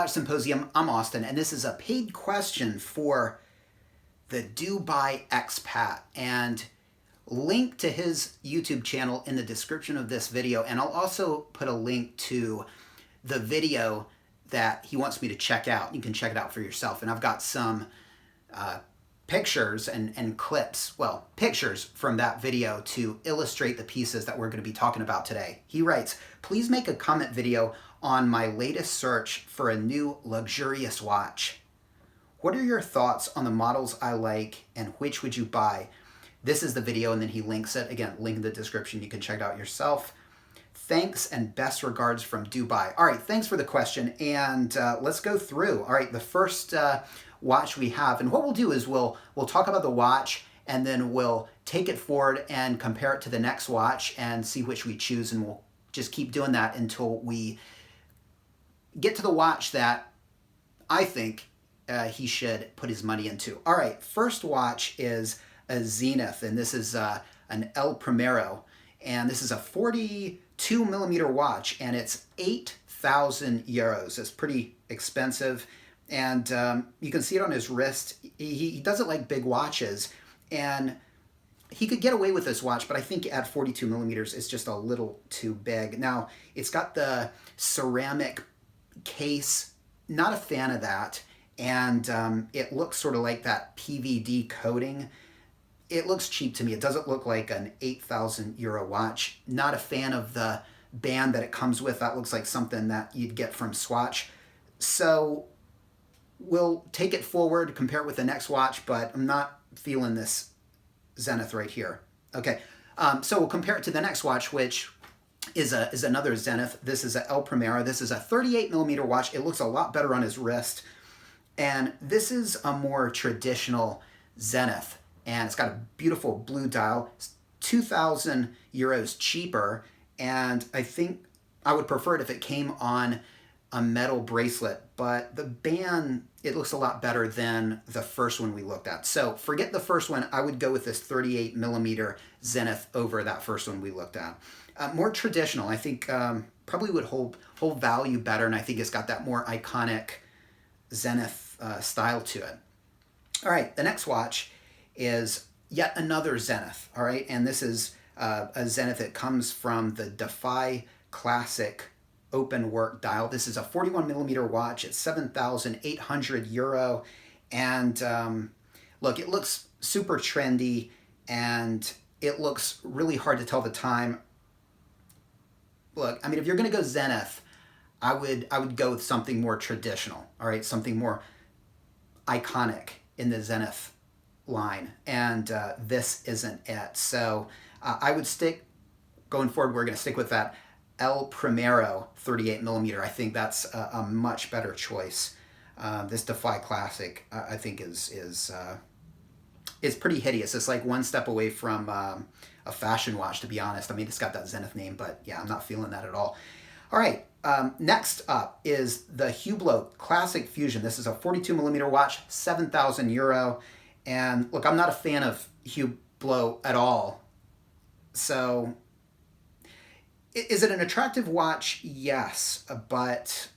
Watch Symposium. I'm Austin, and this is a paid question for the Dubai Expat. And link to his YouTube channel in the description of this video. And I'll also put a link to the video that he wants me to check out. You can check it out for yourself. And I've got some pictures and clips, well, pictures from that video to illustrate the pieces that we're going to be talking about today. He writes, please make a comment video on my latest search for a new luxurious watch. What are your thoughts on the models I like and which would you buy? This is the video, and then he links it. Again, link in the description. You can check it out yourself. Thanks and best regards from Dubai. All right, thanks for the question, and let's go through. All right, the first watch we have, and what we'll do is we'll talk about the watch, and then we'll take it forward and compare it to the next watch and see which we choose, and we'll just keep doing that until we get to the watch that I think he should put his money into. All right, first watch is a Zenith, and this is an El Primero, and this is a 42 millimeter watch, and it's 8,000 euros. It's pretty expensive, and you can see it on his wrist. He doesn't like big watches, and he could get away with this watch, but I think at 42 millimeters, it's just a little too big. Now, it's got the ceramic case, not a fan of that, and it looks sort of like that PVD coating. It looks cheap to me. It doesn't look like an 8,000 euro watch. Not a fan of the band that it comes with. That looks like something that you'd get from Swatch. So we'll take it forward, compare it with the next watch, but I'm not feeling this Zenith right here. Okay, so we'll compare it to the next watch, which is another Zenith. This is a El Primero. This is a 38 millimeter watch. It looks a lot better on his wrist. And this is a more traditional Zenith. And it's got a beautiful blue dial. It's 2,000 euros cheaper. And I think I would prefer it if it came on a metal bracelet. But the band, it looks a lot better than the first one we looked at. So forget the first one. I would go with this 38 millimeter Zenith over that first one we looked at. More traditional, I think probably would hold value better, and I think it's got that more iconic Zenith style to it. All right, the next watch is yet another Zenith, all right? And this is a Zenith that comes from the Defy Classic open work dial. This is a 41 millimeter watch. It's 7,800 euro. And look, it looks super trendy, and it looks really hard to tell the time. Look, I mean, if you're going to go Zenith, I would go with something more traditional, all right? Something more iconic in the Zenith line, and this isn't it. So I would stick, going forward, we're going to stick with that El Primero 38 millimeter. I think that's a much better choice. This Defy Classic, I think, is pretty hideous. It's like one step away from a fashion watch, to be honest. I mean, it's got that Zenith name, but yeah, I'm not feeling that at all. All right, next up is the Hublot Classic Fusion. This is a 42 millimeter watch, 7,000 euro. And look, I'm not a fan of Hublot at all. So is it an attractive watch? Yes, but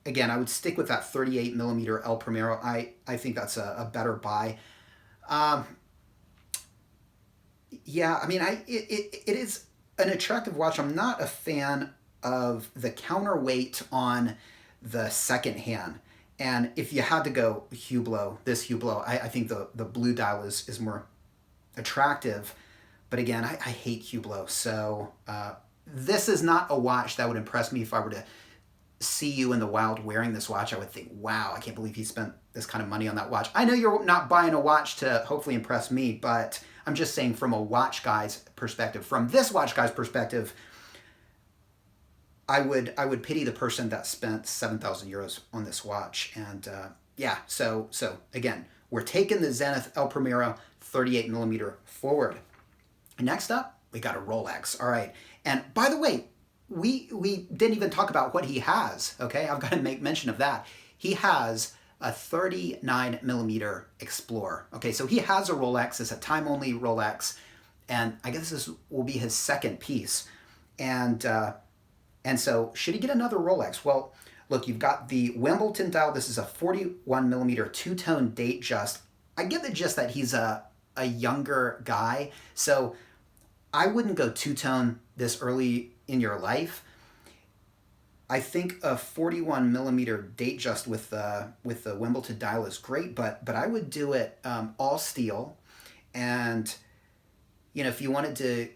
again, I would stick with that 38 millimeter El Primero. I think that's a better buy. Yeah, I mean, it is an attractive watch. I'm not a fan of the counterweight on the second hand. And if you had to go Hublot, this Hublot, I think the blue dial is more attractive. But again, I hate Hublot. So this is not a watch that would impress me. If I were to see you in the wild wearing this watch, I would think, wow, I can't believe he spent this kind of money on that watch. I know you're not buying a watch to hopefully impress me, but I'm just saying from a watch guy's perspective, from this watch guy's perspective, I would pity the person that spent 7,000 euros on this watch. And yeah, so again, we're taking the Zenith El Primero 38 millimeter forward. Next up, we got a Rolex. All right. And by the way, we didn't even talk about what he has. Okay, I've got to make mention of that. He has a 39 millimeter Explorer. Okay, so he has a Rolex. It's a time-only Rolex, and I guess this will be his second piece. And so should he get another Rolex? Well, look, you've got the Wimbledon dial. This is a 41 millimeter two-tone datejust. I get the gist that he's a younger guy, so I wouldn't go two-tone this early in your life. I think a 41 millimeter datejust with the Wimbledon dial is great, but I would do it all steel. And you know, if you wanted to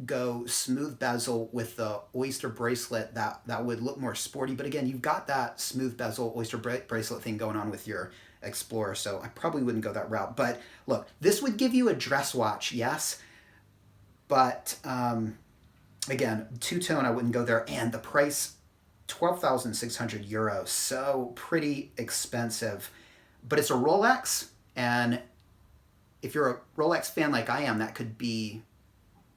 go smooth bezel with the oyster bracelet, that would look more sporty. But again, you've got that smooth bezel oyster bracelet thing going on with your Explorer, so I probably wouldn't go that route. But look, this would give you a dress watch, yes, but again, two-tone, I wouldn't go there. And the price, 12,600 euros, so pretty expensive. But it's a Rolex, and if you're a Rolex fan like I am, that could be,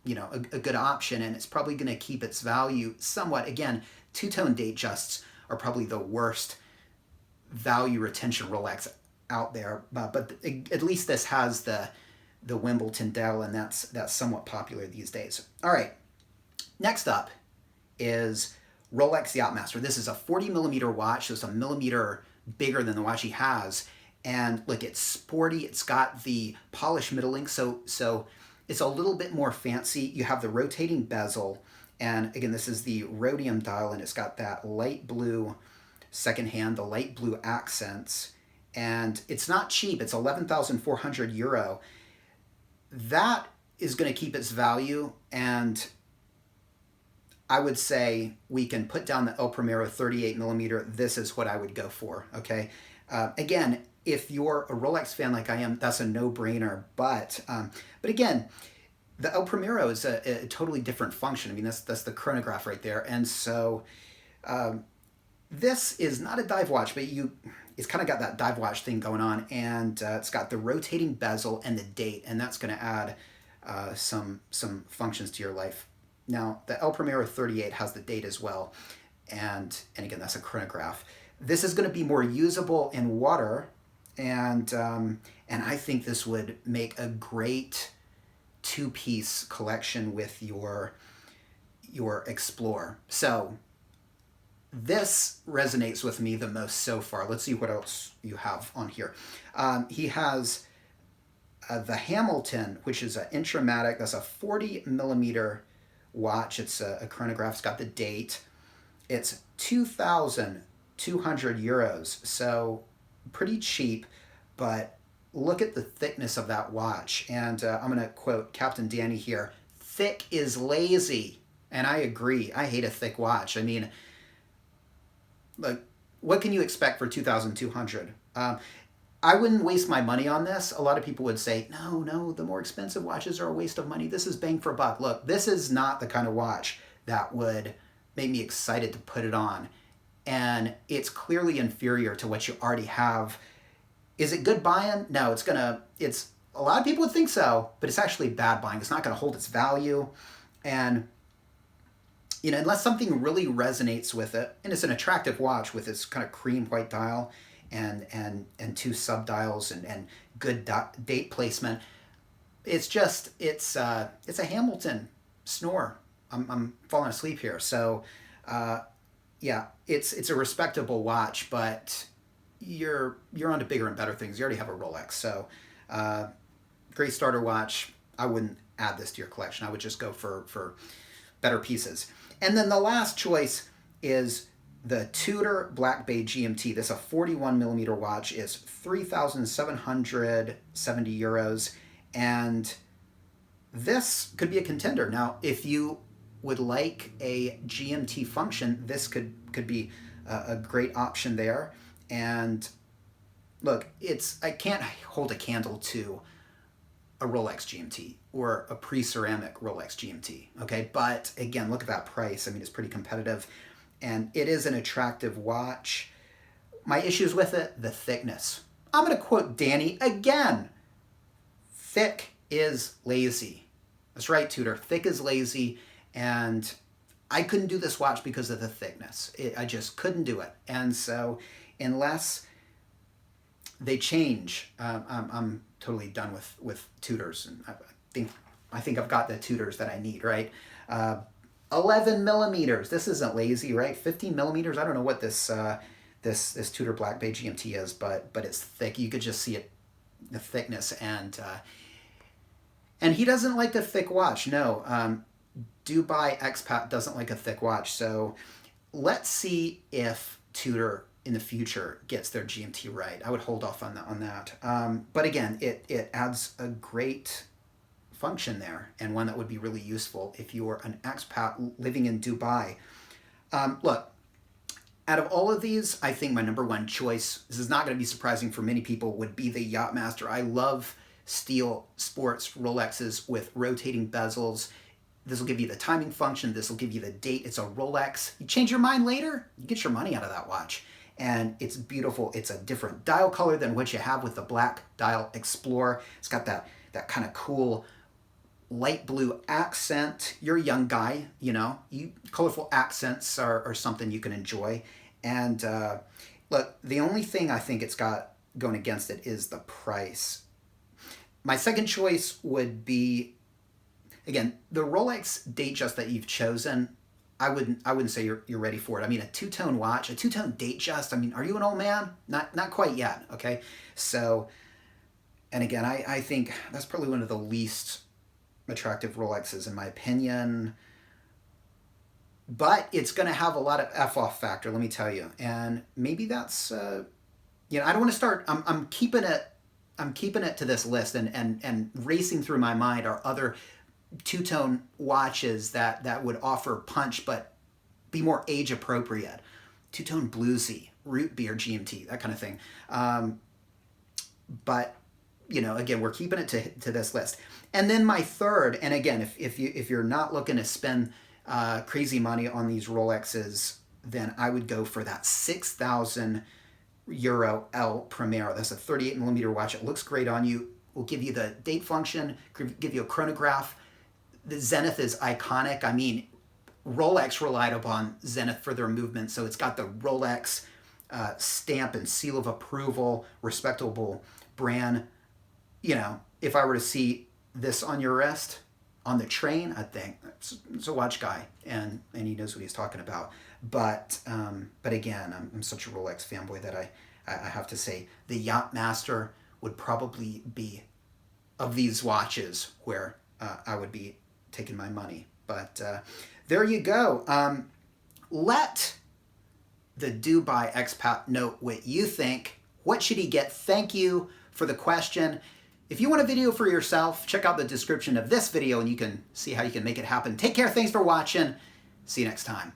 you know, a good option, and it's probably going to keep its value somewhat. Again, two-tone datejusts are probably the worst value retention Rolex out there, but at least this has the Wimbledon dial, and that's somewhat popular these days. All right, next up is Rolex Yacht-Master. This is a 40 millimeter watch, so it's a millimeter bigger than the watch he has. And look, it's sporty. It's got the polished middling, so it's a little bit more fancy. You have the rotating bezel, and again, this is the rhodium dial, and it's got that light blue second hand, the light blue accents, and it's not cheap. It's 11,400 euro. That is going to keep its value, and I would say we can put down the El Primero 38 millimeter. This is what I would go for, okay? Again, if you're a Rolex fan like I am, that's a no-brainer. But again, the El Primero is a totally different function. I mean, that's the chronograph right there. And so this is not a dive watch, but it's kind of got that dive watch thing going on. And it's got the rotating bezel and the date, and that's going to add some functions to your life. Now, the El Primero 38 has the date as well. And again, that's a chronograph. This is going to be more usable in water, and I think this would make a great two-piece collection with your Explorer. So this resonates with me the most so far. Let's see what else you have on here. He has the Hamilton, which is an Intramatic. That's a 40 millimeter watch. It's a chronograph. It's got the date. It's 2,200 euros, so pretty cheap, but look at the thickness of that watch. And I'm going to quote Captain Danny here, "Thick is lazy." And I agree. I hate a thick watch. I mean, like, what can you expect for 2,200? I wouldn't waste my money on this. A lot of people would say, no, the more expensive watches are a waste of money. This is bang for buck. Look, this is not the kind of watch that would make me excited to put it on. And it's clearly inferior to what you already have. Is it good buying? No, it's a lot of people would think so, but it's actually bad buying. It's not going to hold its value. And, you know, unless something really resonates with it, and it's an attractive watch with its kind of cream white dial and two sub-dials and good date placement, it's a Hamilton snore. I'm falling asleep here. So, yeah, it's a respectable watch, but you're on to bigger and better things. You already have a Rolex, so great starter watch. I wouldn't add this to your collection. I would just go for better pieces. And then the last choice is the Tudor Black Bay GMT. This is a 41 millimeter watch. Is 3,770 euros, and this could be a contender. Now, if you would like a GMT function, this could be a great option there. And look, I can't hold a candle to a Rolex GMT or a pre-ceramic Rolex GMT, okay? But again, look at that price. I mean, it's pretty competitive, and it is an attractive watch. My issues with it, the thickness. I'm going to quote Danny again. Thick is lazy. That's right, Tudor. Thick is lazy, and I couldn't do this watch because of the thickness. I just couldn't do it. And so unless they change, I'm totally done with Tudors. And I think I've got the Tudors that I need, right? 11 millimeters. This isn't lazy, right? 15 millimeters. I don't know what this this Tudor Black Bay GMT is, but it's thick. You could just see it, the thickness, and he doesn't like a thick watch. No, Dubai Expat doesn't like a thick watch. So let's see if Tudor in the future gets their GMT right. I would hold off on that. But again, it adds a great function there, and one that would be really useful if you're an expat living in Dubai. Look, out of all of these, I think my number one choice, this is not going to be surprising for many people, would be the Yacht-Master. I love steel sports Rolexes with rotating bezels. This will give you the timing function. This will give you the date. It's a Rolex. You change your mind later, you get your money out of that watch. And it's beautiful. It's a different dial color than what you have with the Black Dial Explorer. It's got that kind of cool light blue accent. You're a young guy, you know, colorful accents are something you can enjoy. And look, the only thing I think it's got going against it is the price. My second choice would be, again, the Rolex Datejust that you've chosen. I wouldn't say you're ready for it. I mean, a two-tone watch, a two-tone Datejust. I mean, are you an old man? Not quite yet. Okay, so, and again, I think that's probably one of the least attractive Rolexes in my opinion, but it's going to have a lot of F-off factor, let me tell you. And maybe that's you know, I don't want to start, I'm keeping it to this list, and racing through my mind are other two-tone watches that would offer punch but be more age appropriate. Two-tone bluesy, root beer GMT, that kind of thing. But you know, again, we're keeping it to this list. And then my third, and again, if you're not looking to spend crazy money on these Rolexes, then I would go for that 6,000 euro L Primero. That's a 38 millimeter watch. It looks great on you. Will give you the date function, give you a chronograph. The Zenith is iconic. I mean, Rolex relied upon Zenith for their movement, so it's got the Rolex stamp and seal of approval, respectable brand. You know, if I were to see this on your wrist on the train, I'd think it's a watch guy, and he knows what he's talking about. But again, I'm such a Rolex fanboy that I have to say the Yacht-Master would probably be of these watches where I would be taking my money. But there you go. Let the Dubai expat know what you think. What should he get? Thank you for the question. If you want a video for yourself, check out the description of this video and you can see how you can make it happen. Take care. Thanks for watching. See you next time.